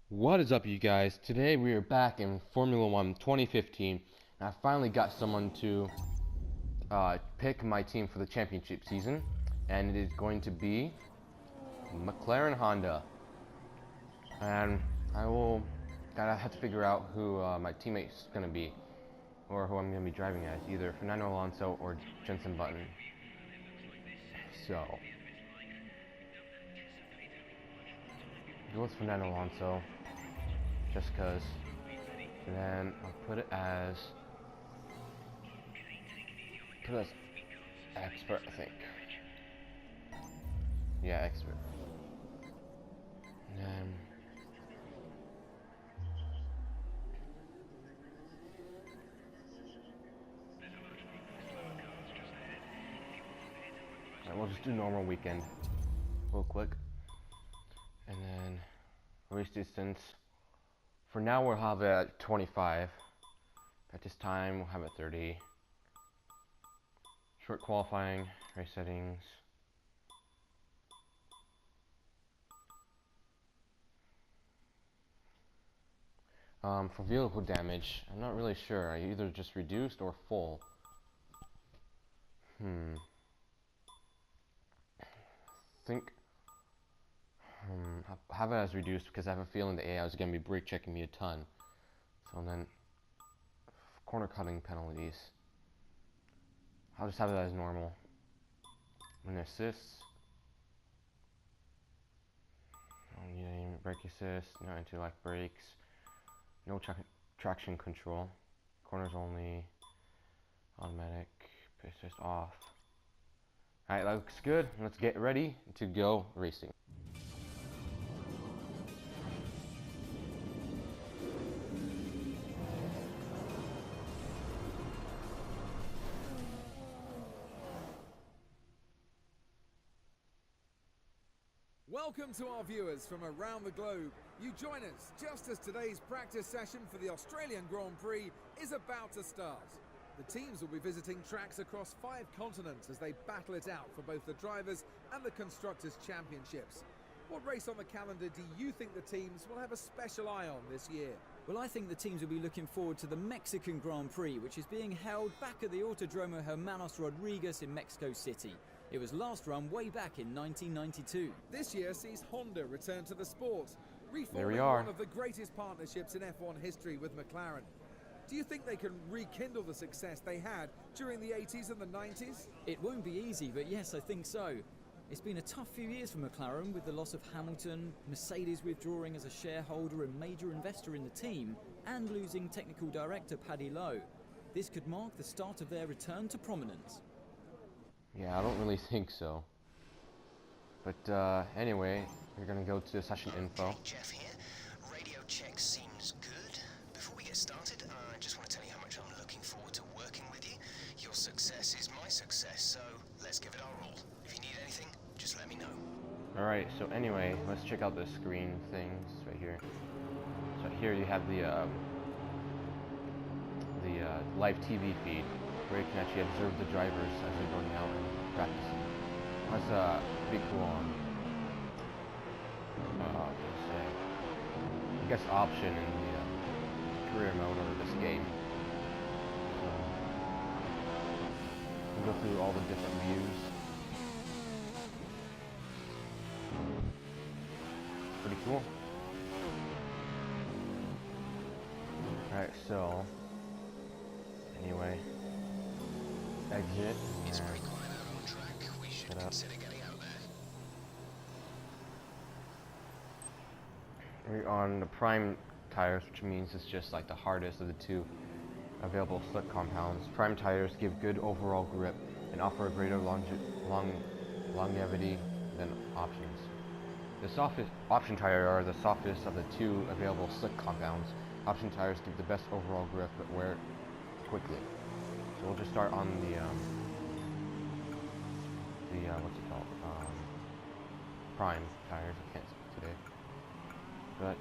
What is up, you guys? Today we are back in Formula 1 2015, and I finally got someone to pick my team for the championship season, and it is going to be McLaren Honda. And gotta have to figure out who my teammate's gonna be, or who I'm gonna be driving as, either Fernando Alonso or Jenson Button. So, go with Fernando Alonso, just cause. And then I'll put it as expert, I think. Yeah, expert. And then we'll just do normal weekend real quick. And then race distance. For now we'll have it at 25. At this time we'll have it 30. Short qualifying, race settings. For vehicle damage, I'm not really sure. I either just reduced or full. Think have it as reduced because I have a feeling the AI is going to be brake checking me a ton. So then, corner cutting penalties, I'll just have it as normal. And assists, don't need any brake assist, no anti-lock brakes, no traction control, corners only, automatic, assist off. Alright, that looks good. Let's get ready to go racing. Welcome to our viewers from around the globe. You join us just as today's practice session for the Australian Grand Prix is about to start. The teams will be visiting tracks across 5 continents as they battle it out for both the drivers and the constructors' championships. What race on the calendar do you think the teams will have a special eye on this year? Well, I think the teams will be looking forward to the Mexican Grand Prix, which is being held back at the Autodromo Hermanos Rodriguez in Mexico City. It was last run way back in 1992. This year sees Honda return to the sport, There we reforming are. one of the greatest partnerships in F1 history with McLaren. Do you think they can rekindle the success they had during the 80s and the 90s? It won't be easy, but yes, I think so. It's been a tough few years for McLaren with the loss of Hamilton, Mercedes withdrawing as a shareholder and major investor in the team, and losing technical director Paddy Lowe. This could mark the start of their return to prominence. Yeah, I don't really think so. But anyway, we're gonna go to session info. Jeff here. Radio check seems good. Before we get started, I just want to tell you how much I'm looking forward to working with you. Your success is my success, so let's give it our all. If you need anything, just let me know. Alright, so anyway, let's check out the screen things right here. So here you have the live TV feed, where you can actually observe the drivers as they're going out and practicing. That's pretty cool. I guess option in the career mode of this game. So we'll go through all the different views. Pretty cool. Alright, so anyway, exit. It's pretty quiet out on track. We should consider getting out there. We're on the prime tires, which means it's just like the hardest of the two available slick compounds. Prime tires give good overall grip and offer a greater longevity than options. The softest option tires are the softest of the two available slick compounds. Option tires give the best overall grip but wear quickly. So we'll just start on the what's it called? Prime tires. I can't speak today. But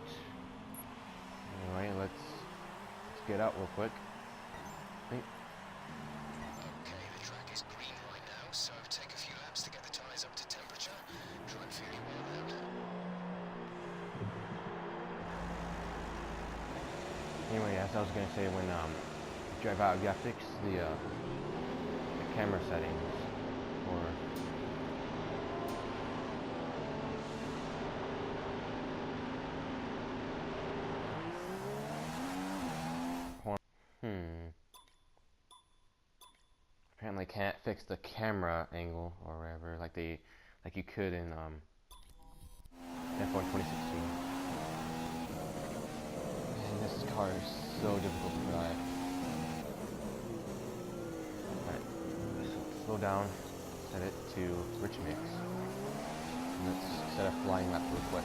anyway, let's get out real quick. Okay, the track is green right now, so take a few laps to get the tyres up to temperature. Drive fairly well around. Anyway, as I was gonna say, when you drive out, you gotta fix the camera settings for. Apparently can't fix the camera angle or whatever, like you could in F1 2016. Man, this car is so difficult to drive. Alright, slow down, set it to rich mix. And let's set a flying lap real quick.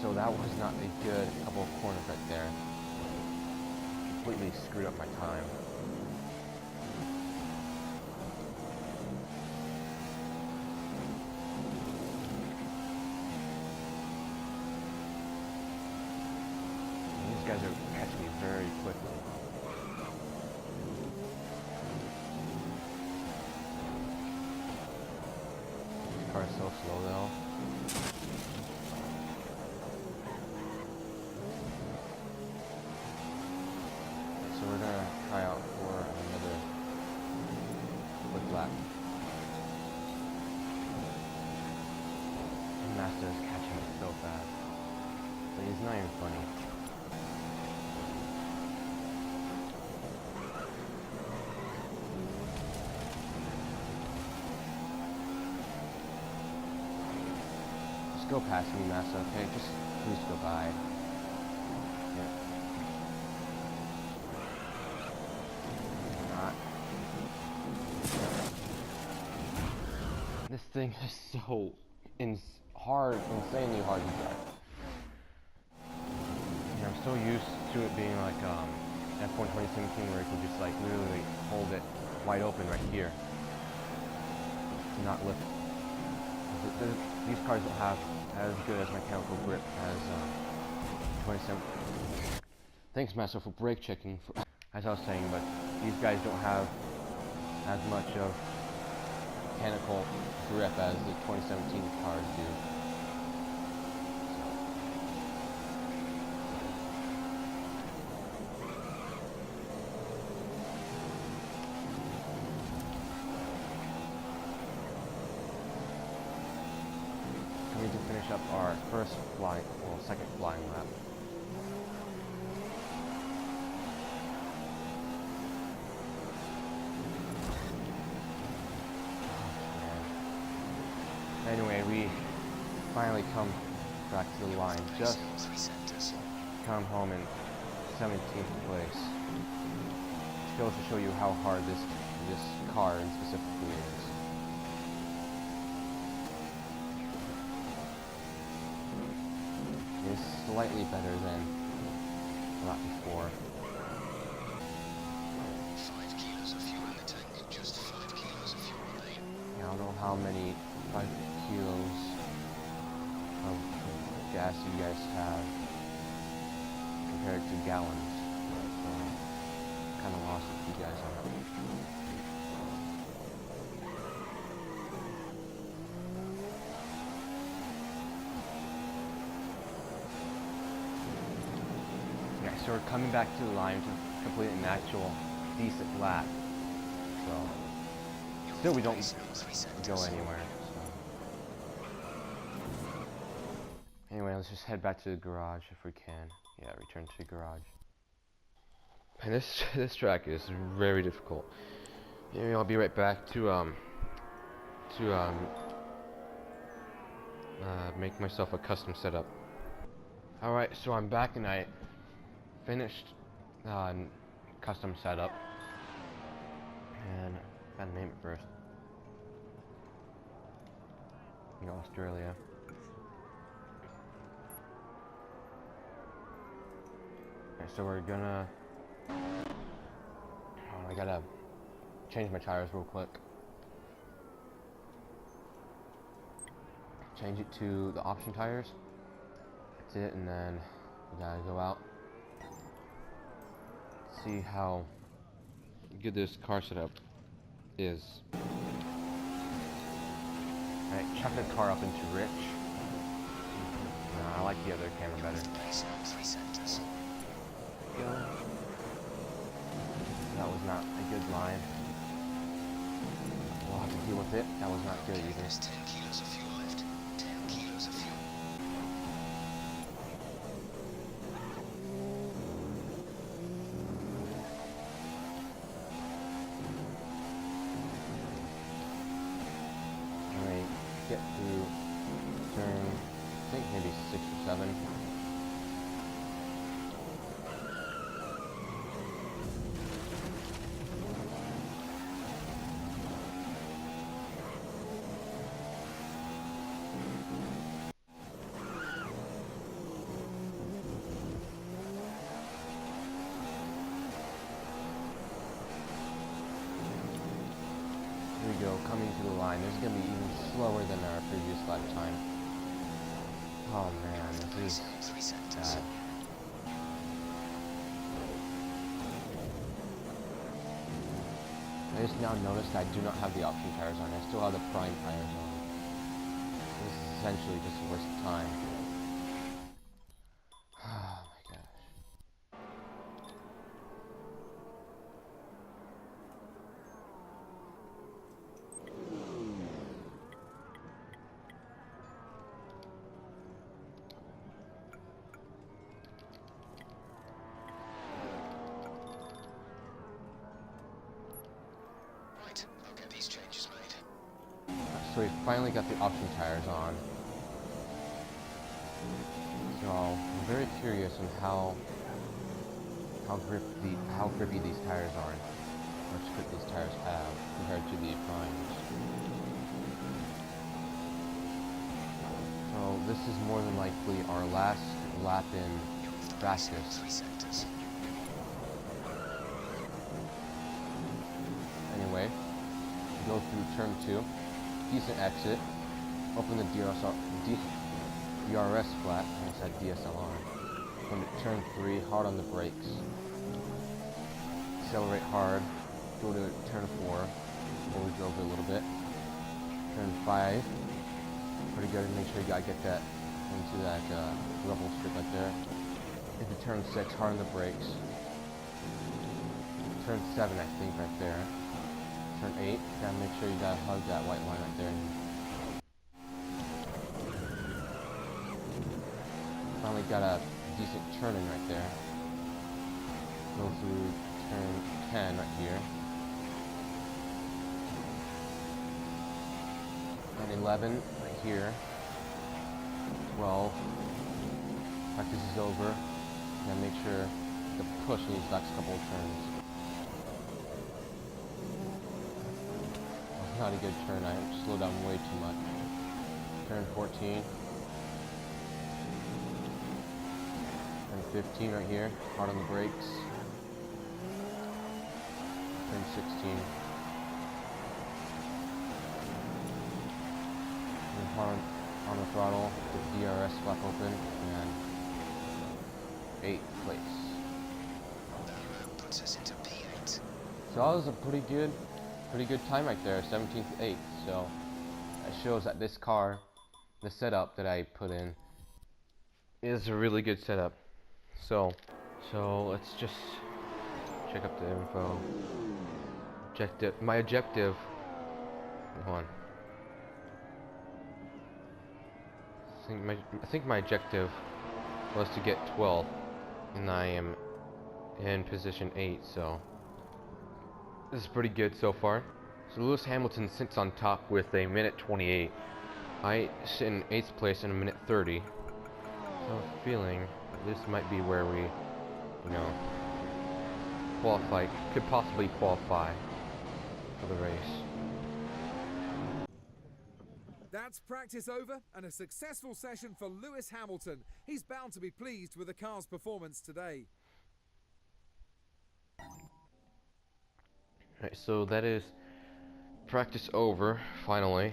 So that was not a good couple of corners right there. Completely screwed up my time. And these guys are catching me very quickly. This car is so slow though. So we're gonna try out for another quick lap. And Master is catching it so fast. But he's not even funny. Just go past me, Master, okay? Just please go by. Yeah. This thing is so insanely hard to drive. And I'm so used to it being like F1 2017 where you can just like literally hold it wide open right here. Not lift. These cars don't have as good as mechanical grip as 2017. Thanks, Master, for brake checking. As I was saying, but these guys don't have as much of mechanical grip as the 2017 cars do. We need to finish up our second flying lap. Anyway, we finally come back to the line. Just come home in 17th place. Which goes to show you how hard this car specifically is. It's slightly better than the lap before. 5 kilos of fuel in the tank, just 5 kilos of fuel remain. I don't know how many 5 kilos of gas you guys have compared to gallons. So, kind of lost with you guys on that. Yeah, so we're coming back to the line to complete an actual decent lap. So, still we don't go anywhere. Anyway, let's just head back to the garage if we can. Yeah, return to the garage. And this track is very difficult. Anyway, I'll be right back to make myself a custom setup. All right, so I'm back and I finished custom setup. And gotta name it first. Australia. Okay, so we're gonna... I gotta change my tires real quick. Change it to the option tires. That's it, and then we gotta go out. See how good this car setup is. Alright, chuck the car up into Rich. I like the other camera better. Go. That was not a good line. We'll have to deal with it. That was not good either. There's 10 kilos of fuel left. 10 kilos of fuel. Alright, get through turn, I think maybe 6 or 7. Here we go, coming to the line. This is going to be even slower than our previous lap time. Oh man, this is bad. I just now noticed I do not have the option tires on. I still have the prime tires on. This is essentially just a waste of time. Oh my gosh. Right, I'll get these changes made. So we finally got the option tires on. So I'm very curious on how grippy these tires are, and how much grip these tires have compared to the primes. So this is more than likely our last lap in practice. 3 sectors. Anyway, go through turn 2, decent exit, open the DRS flat, I almost had DSLR, come to turn 3, hard on the brakes, accelerate hard, go to turn 4, where we drove it a little bit, turn 5, pretty good, make sure you gotta get that into that rubble strip right there, into turn 6, hard on the brakes, turn 7 I think right there, turn 8, gotta make sure you gotta hug that white line right there. Finally got a decent turn in right there. Go through turn 10 right here. And 11 right here. 12. Practice is over. Gotta make sure to push in these next couple of turns. Not a good turn, I slowed down way too much. Turn 14. Turn 15 right here, hard on the brakes. Turn 16. And hard on the throttle, the DRS flap open, and 8th place. That puts us into P8. So that was a pretty good time right there, 17th to 8th. So that shows that this car, the setup that I put in, is a really good setup. So let's just check up the info. My objective. Hold on. I think my objective was to get 12th, and I am in position 8. So this is pretty good so far. So Lewis Hamilton sits on top with a minute 28. I sit in 8th place in a minute 30. So I'm feeling this might be where we, could possibly qualify for the race. That's practice over and a successful session for Lewis Hamilton. He's bound to be pleased with the car's performance today. Alright, so that is practice over, finally.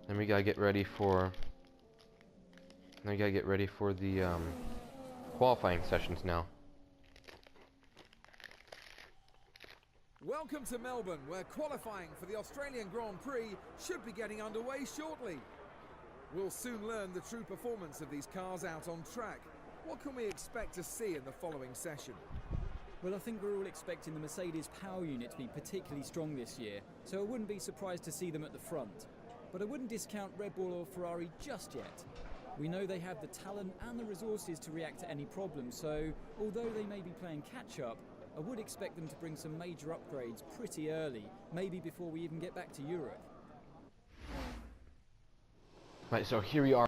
Then we gotta get ready for the qualifying sessions now. Welcome to Melbourne, where qualifying for the Australian Grand Prix should be getting underway shortly. We'll soon learn the true performance of these cars out on track. What can we expect to see in the following session? Well, I think we're all expecting the Mercedes power unit to be particularly strong this year, so I wouldn't be surprised to see them at the front. But I wouldn't discount Red Bull or Ferrari just yet. We know they have the talent and the resources to react to any problem, so although they may be playing catch-up, I would expect them to bring some major upgrades pretty early, maybe before we even get back to Europe. Right, so here we are.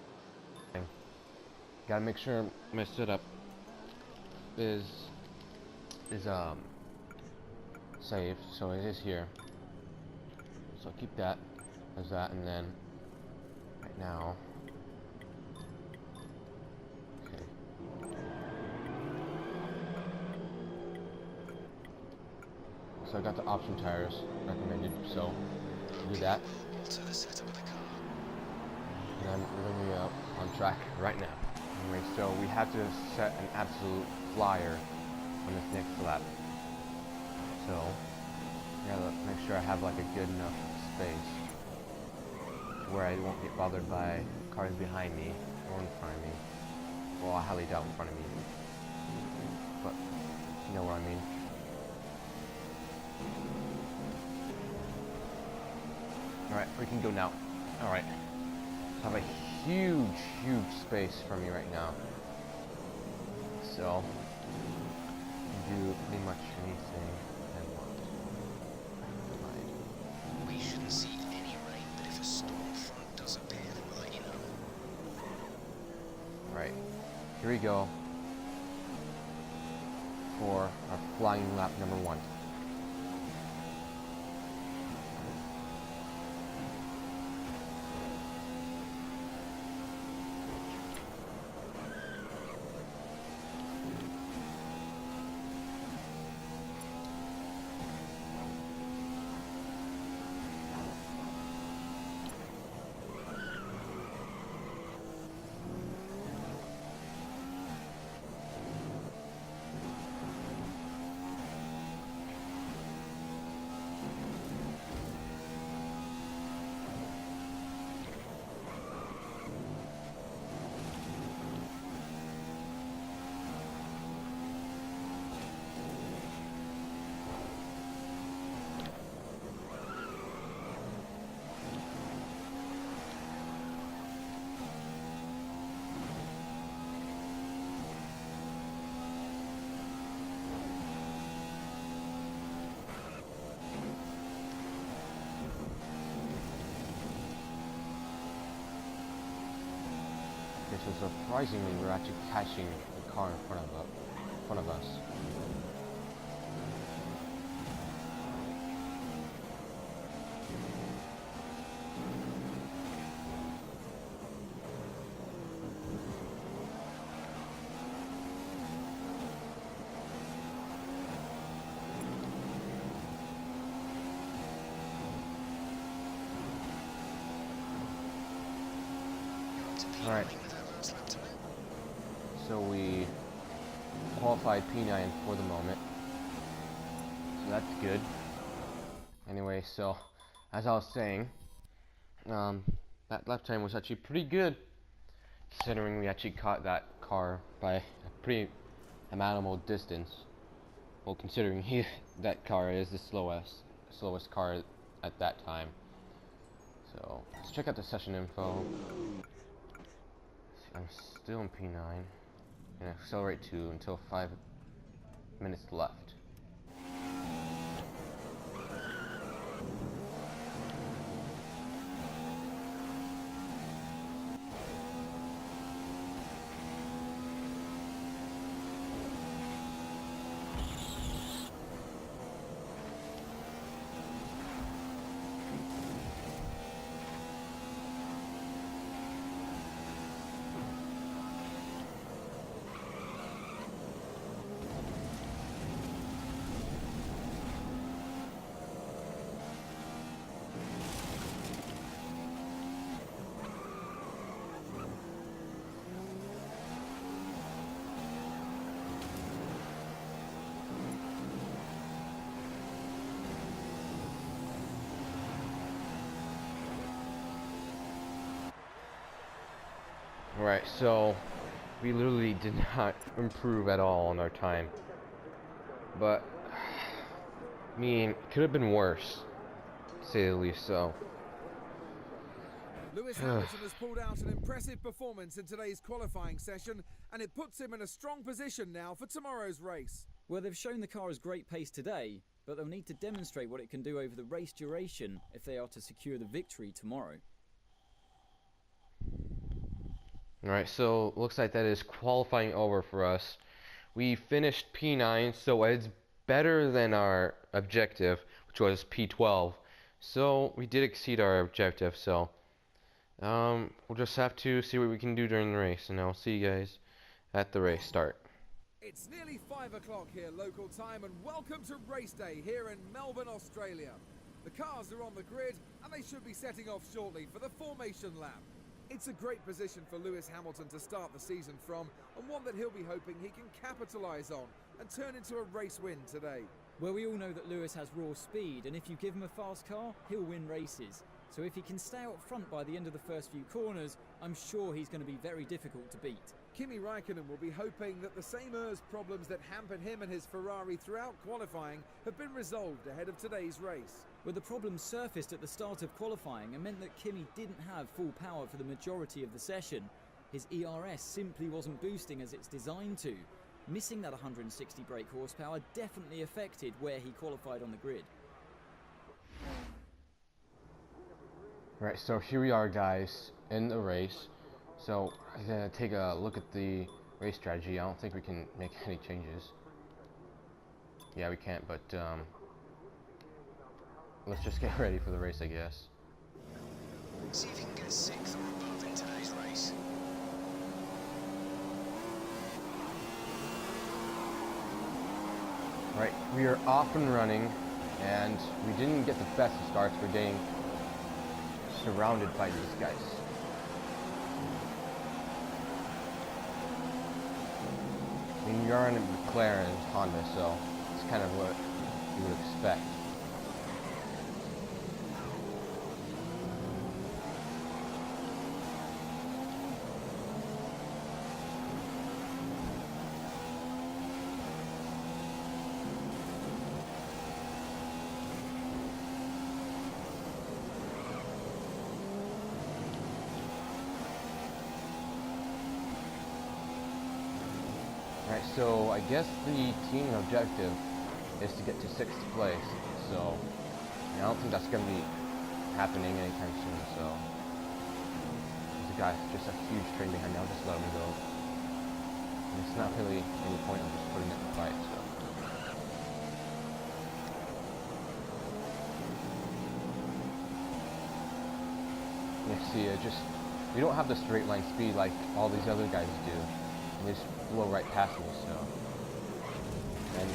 Gotta make sure my setup is saved, so it is here. So keep that as that, and then right now, okay. So I got the option tires recommended, so do that. And I'm really on track right now. Anyway, so we have to set an absolute flyer on this next lap. So I gotta make sure I have like a good enough space where I won't get bothered by cars behind me or in front of me. Well, I highly doubt in front of me, but you know what I mean. Alright, we can go now. Alright. I have a huge space for me right now. So, do pretty much anything I want. We shouldn't see any rain, but if a storm front does appear, then we'll let you know. Right, here we go for our flying lap number 1. So surprisingly, we're actually catching the car in front of us. All right. So we qualified P9 for the moment, so that's good. Anyway, so as I was saying, that lap time was actually pretty good, considering we actually caught that car by a pretty minimal distance. Well, considering that car is the slowest car at that time. So let's check out the session info. I'm still in P9. And accelerate to until 5 minutes left. Right, so we literally did not improve at all on our time. But, I mean, it could have been worse, to say the least, so. Lewis Hamilton has pulled out an impressive performance in today's qualifying session, and it puts him in a strong position now for tomorrow's race. Well, they've shown the car has great pace today, but they'll need to demonstrate what it can do over the race duration if they are to secure the victory tomorrow. Alright, so looks like that is qualifying over for us. We finished P9, so it's better than our objective, which was P12. So we did exceed our objective, so we'll just have to see what we can do during the race, and I'll see you guys at the race start. It's nearly 5 o'clock here local time, and welcome to race day here in Melbourne, Australia. The cars are on the grid and they should be setting off shortly for the formation lap. It's a great position for Lewis Hamilton to start the season from, and one that he'll be hoping he can capitalise on and turn into a race win today. Well, we all know that Lewis has raw speed, and if you give him a fast car, he'll win races. So if he can stay out front by the end of the first few corners, I'm sure he's going to be very difficult to beat. Kimi Raikkonen will be hoping that the same ERS problems that hampered him and his Ferrari throughout qualifying have been resolved ahead of today's race. Well, the problems surfaced at the start of qualifying and meant that Kimi didn't have full power for the majority of the session. His ERS simply wasn't boosting as it's designed to. Missing that 160 brake horsepower definitely affected where he qualified on the grid. Right, so here we are, guys, in the race. So I'm gonna take a look at the race strategy. I don't think we can make any changes. Yeah, we can't, but let's just get ready for the race, I guess. See if you can get 6th or above in today's race. Right, we are off and running, and we didn't get the best of starts. We're getting surrounded by these guys. I mean, you're in a McLaren and Honda, so it's kind of what you would expect. Right, so I guess the team objective is to get to 6th place, so I don't think that's going to be happening anytime soon, so there's a guy, just a huge train behind me. I'll just let him go. And it's not really any point of just putting it in the fight, so. You see, we don't have the straight line speed like all these other guys do. And they just blow right past me, so. And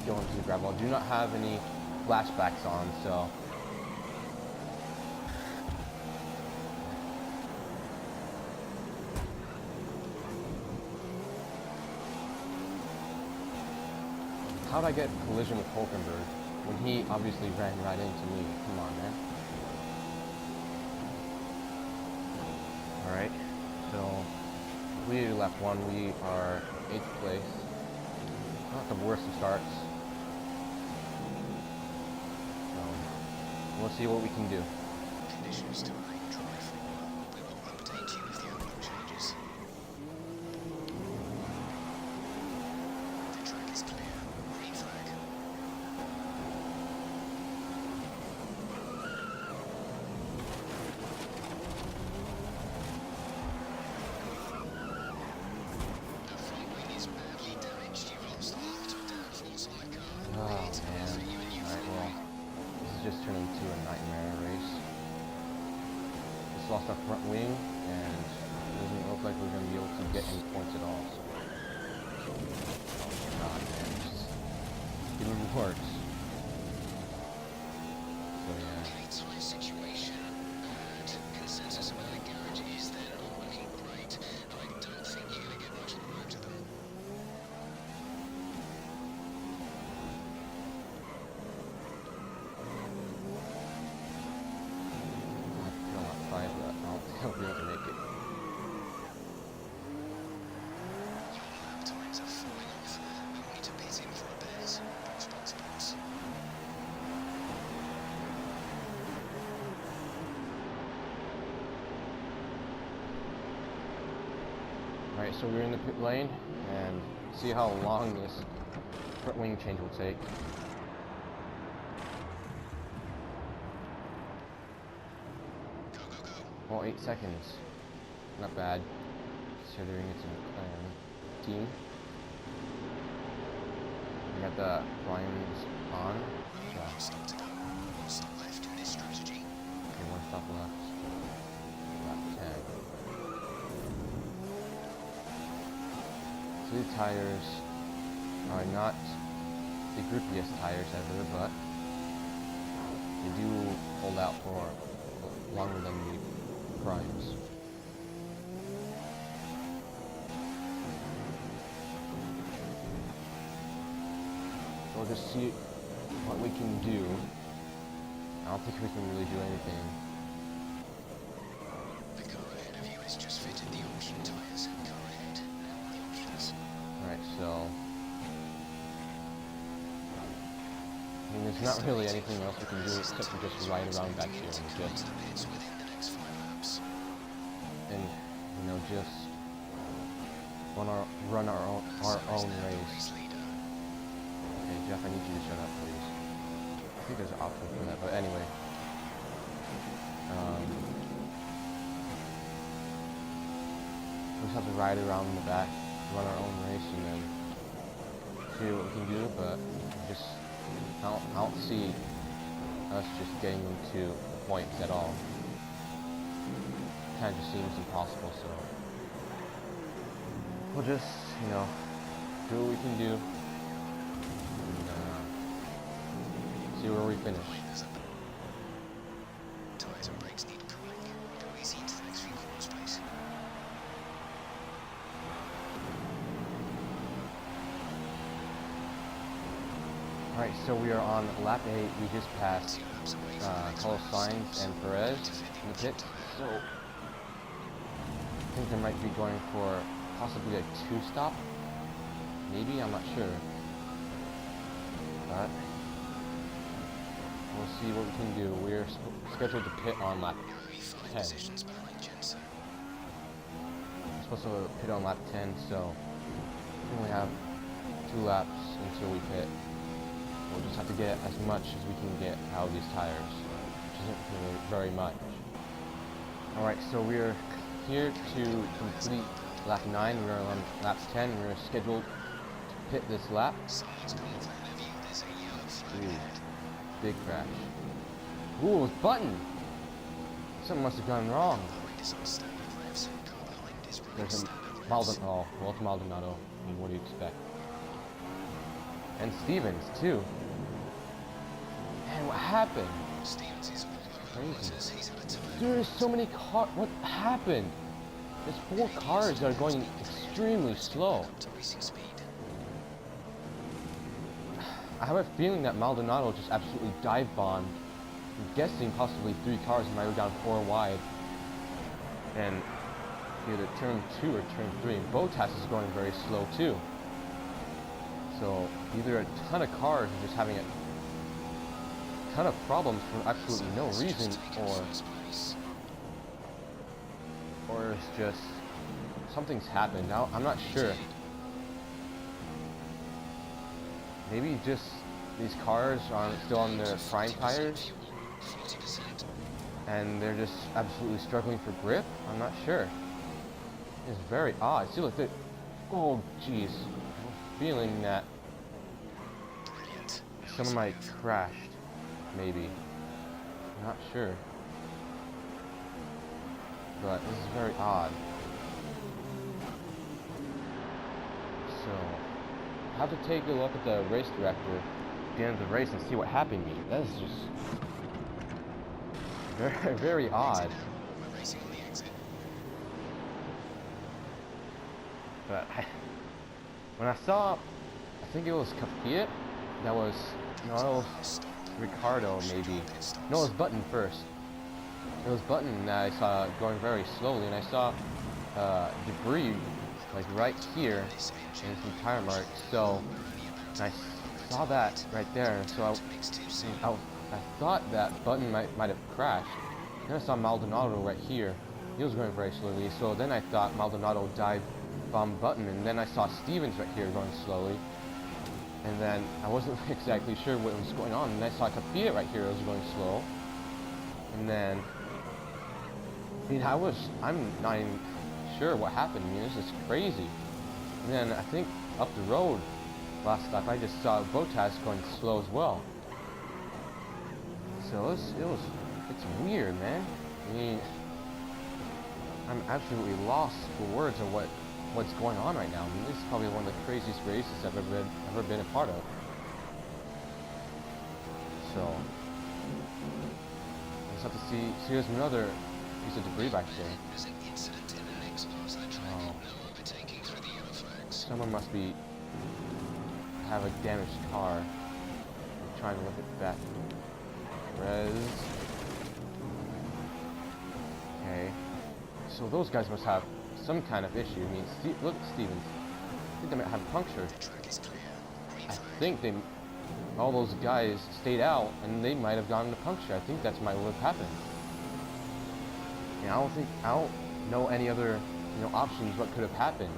go into the gravel. I do not have any flashbacks on, so. How'd I get a collision with Hulkenberg when he obviously ran right into me? Come on, man. Alright, so we left 1, we are 8th place. Not the worst of starts. So, we'll see what we can do. Conditions to remain dry for a while. We will update you if the opening changes. The track is clear. Green flag. The front wing is badly damaged. You've lost a lot of downforce on the car. Oh, We need to man. offer you a new Alright, front well, wing. this is just turning into a nightmare race. Just lost our front wing, and it doesn't look like we're going to be able to get any points at all. So. Oh, God, man, it's just even worse. So, yeah. Okay, tight situation, and consensus about the garage is they're not looking great. I don't think you're going to get much more out of them. I feel like 5, but I don't think I'll be able to make it. Alright, so we're in the pit lane, and see how long this front wing change will take. Well, 8 seconds. Not bad, considering it's a McLaren team. We got the primes on. Yeah. Stop to go. Stop left in this strategy. Okay, one stop left. Lap 10. So these tires are not the grippiest tires ever, but they do hold out for longer than the primes. We'll just see what we can do. I don't think we can really do anything. The car ahead of you has just fitted the option tyres. Car ahead. Now on the options. Alright, so I mean, there's not really anything else we can do except for just ride around back here and just Within the next 5 laps. and you know just run our own race. Okay, Jeff, I need you to shut up, please. I think there's an option for that, but anyway. We just have to ride around in the back, run our own race, and then see what we can do, but just I don't see us just getting into points at all. Kind of just seems impossible, so we'll just, you know, do what we can do. See where we finish. Tires and brakes need cooling. Go easy into the next few corners, please. Alright, so we are on lap 8. We just passed Carlos Sainz and Perez in the pit. So I think they might be going for possibly a 2-stop. Maybe, I'm not sure. But we'll see what we can do. We're scheduled to pit on lap 10. We're supposed to pit on lap 10, so we only have 2 laps until we pit. We'll just have to get as much as we can get out of these tires, which isn't really very much. Alright, so we're here to complete lap 9. We're on lap 10. We're scheduled to pit this lap. Ooh, big crash. Ooh, it was button! Something must have gone wrong. There's a Maldonado. Well, it's Maldonado. I mean, what do you expect? And Stevens, too. Man, what happened? Crazy. There's so many cars. What happened? There's 4 cars that are going extremely slow. I have a feeling that Maldonado just absolutely dive-bombed. I'm guessing possibly 3 cars might go down 4 wide. And either turn 2 or turn 3. And Bottas is going very slow too. So either a ton of cars are just having a ton of problems for absolutely no reason, or it's just something's happened. Now I'm not sure. Maybe just these cars aren't still on their prime tires and they're just absolutely struggling for grip. I'm not sure. It's very odd. See, look, oh jeez. Feeling that someone might crashed, maybe. I'm not sure. But this is very odd. So, I have to take a look at the race director at the end of the race and see what happened to me. That is just very, very odd. But when I saw, I think it was Capiet, that was, no, it was Ricardo maybe. No, it was Button first. It was Button that I saw going very slowly, and I saw debris like right here and some tire marks. So I saw that right there, so I thought that Button might have crashed. Then I saw Maldonado right here. He was going very slowly, so then I thought Maldonado dived bomb button, and then I saw Stevens right here going slowly, and then I wasn't exactly sure what was going on, and then I saw Capilla right here that was going slow, and then I mean I'm not even sure what happened. I mean, this is crazy. And then I think up the road last stop I just saw Bottas going slow as well. So it's weird, man. I mean, I'm absolutely lost for words on what's going on right now. I mean, this is probably one of the craziest races I've ever been a part of. So I just have to see. So here's another piece of debris back there. Oh. Someone must have a damaged car. I'm trying to look at that. Res. Okay. So those guys must have some kind of issue. I mean, look at Stevens. I think they might have a puncture. I think all those guys stayed out, and they might have gotten a puncture. I think that's might have happened. And I don't know any other options what could have happened,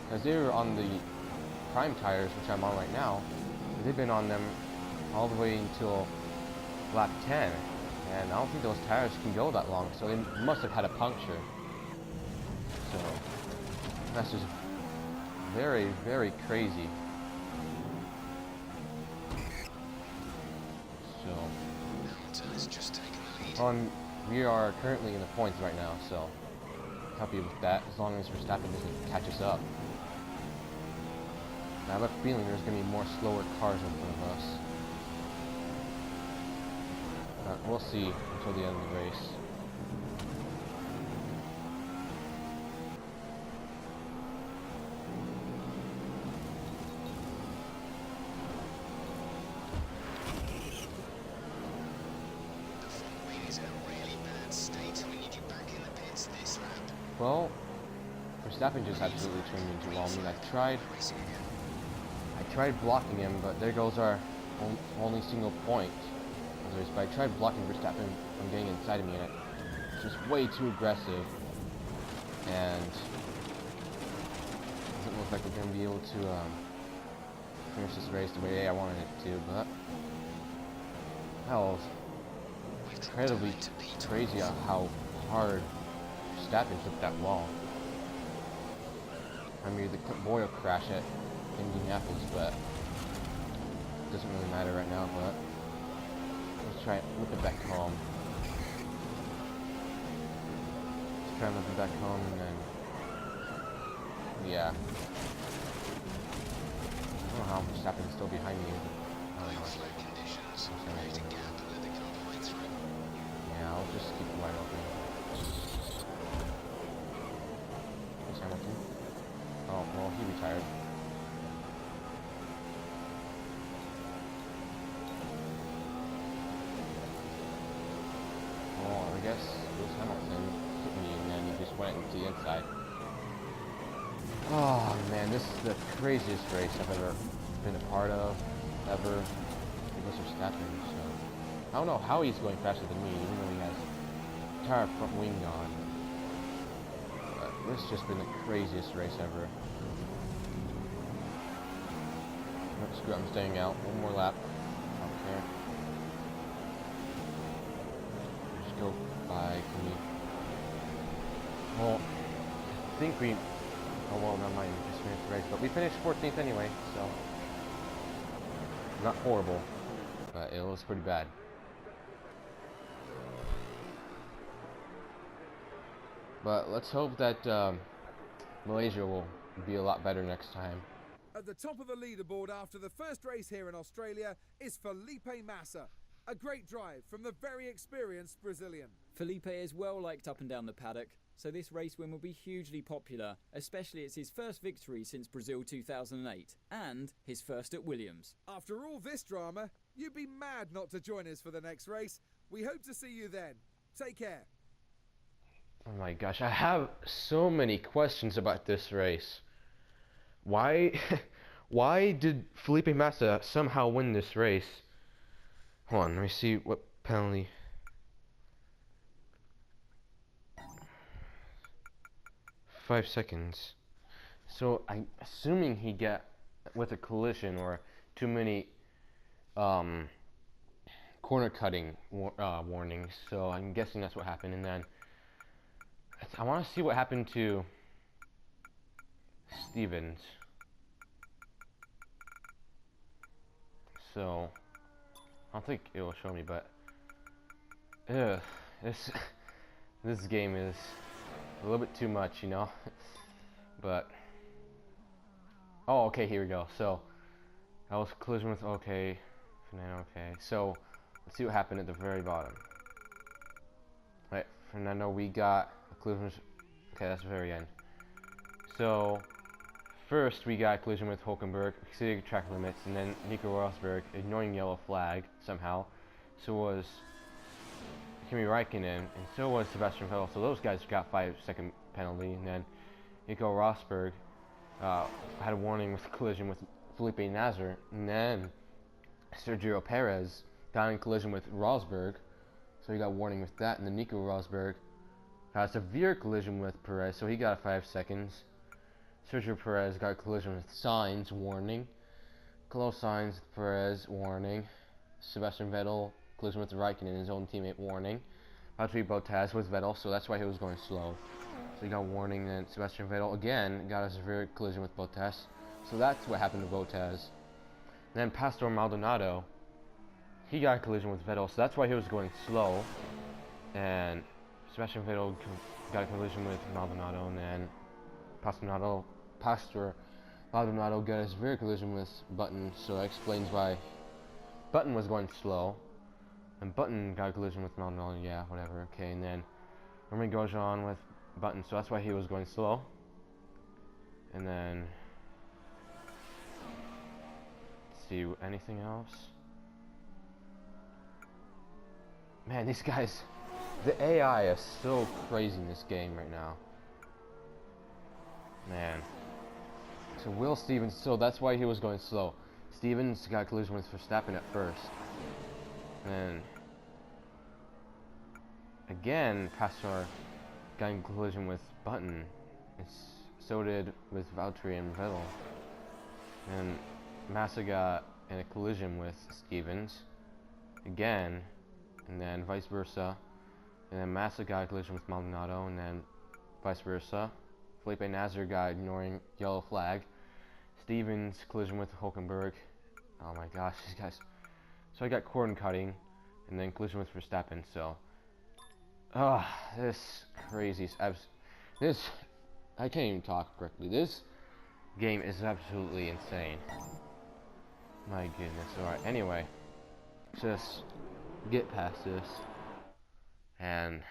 because they were on the prime tires, which I'm on right now. They've been on them all the way until lap 10, and I don't think those tires can go that long, so they must have had a puncture. So that's just very, very crazy. So we are currently in the points right now, so happy with that, as long as Verstappen doesn't catch us up. I have a feeling there's going to be more slower cars in front of us. We'll see until the end of the race. Well, Verstappen just absolutely turned me into wall. I mean, I tried blocking him, but there goes our only single point. But I tried blocking Verstappen from getting inside of me, and it's just way too aggressive. And it doesn't look like we're going to be able to finish this race the way I wanted it to, but that was incredibly crazy how hard Verstappen took that wall. I mean, the oil crash at Indianapolis, but it doesn't really matter right now, but let's try and look it back home. Let's try and look it back home, and then yeah. I don't know how Verstappen is still behind me. I don't know. Yeah, I'll just keep it wide open. Where's Hamilton? Oh, well, he retired. Well, I guess it was Hamilton hit me, and then he just went into the inside. Oh man, this is the craziest race I've ever been a part of, ever. It was Verstappen, so I don't know how he's going faster than me, even though he has entire front wing on. But this has just been the craziest race ever. Oh, screw it, I'm staying out. One more lap. Okay. Just go by. Can we? Well, I think we. Oh well, never mind. We just finished the race, but we finished 14th anyway, so not horrible, but it was pretty bad. But let's hope that Malaysia will be a lot better next time. At the top of the leaderboard after the first race here in Australia is Felipe Massa. A great drive from the very experienced Brazilian. Felipe is well liked up and down the paddock, so this race win will be hugely popular, especially it's his first victory since Brazil 2008, and his first at Williams. After all this drama, you'd be mad not to join us for the next race. We hope to see you then. Take care. Oh my gosh, I have so many questions about this race. Why did Felipe Massa somehow win this race? Hold on, let me see what penalty. 5 seconds. So I'm assuming he get with a collision or too many corner cutting warnings. So I'm guessing that's what happened. And then I want to see what happened to Stevens. So I don't think it will show me, but this this game is a little bit too much, you know. But oh, okay, here we go. So that was collision with okay, Fernando. Okay, so let's see what happened at the very bottom. Right, Fernando, we got a collision. Okay, that's the very end. So first we got a collision with Hulkenberg, exceeding track limits, and then Nico Rosberg ignoring yellow flag somehow. So was Kimi Raikkonen, and so was Sebastian Vettel. So those guys got 5-second penalty, and then Nico Rosberg had a warning with collision with Felipe Nasr, and then Sergio Perez got in collision with Rosberg, so he got warning with that, and then Nico Rosberg had a severe collision with Perez, so he got 5 seconds. Sergio Perez got a collision with Sainz, warning. Carlos Sainz, Perez, warning. Sebastian Vettel, collision with Raikkonen, his own teammate, warning. Valtteri Bottas with Vettel, so that's why he was going slow. So he got warning, and Sebastian Vettel again got a severe collision with Bottas. So that's what happened to Bottas. And then Pastor Maldonado, he got a collision with Vettel, so that's why he was going slow. And Sebastian Vettel got a collision with Maldonado, and then Pastor Maldonado got a severe collision with Button, so that explains why Button was going slow. And Button got a collision with Maldonado, yeah, whatever, okay. And then Romain Grosjean with Button, so that's why he was going slow. And then let's see, anything else? Man, these guys, the AI is so crazy in this game right now. Man. So Will Stevens, so that's why he was going slow. Stevens got a collision with Verstappen at first. And again, Pastor got in collision with Button. So did with Valtteri and Vettel. And Massa got in a collision with Stevens again, and then vice versa. And then Massa got a collision with Maldonado, and then vice versa. Felipe Nasr got ignoring yellow flag. Stevens collision with Hulkenberg. Oh my gosh, these guys. So I got corn cutting, and then collision with Verstappen. So, this crazy. This I can't even talk correctly. This game is absolutely insane. My goodness. Alright, anyway. Just get past this. And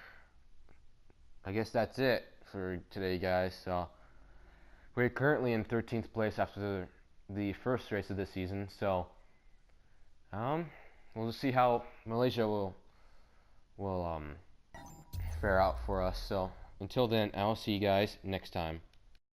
I guess that's it for today, guys. So we're currently in 13th place after the first race of this season. So we'll just see how Malaysia will fare out for us. So until then, I'll see you guys next time.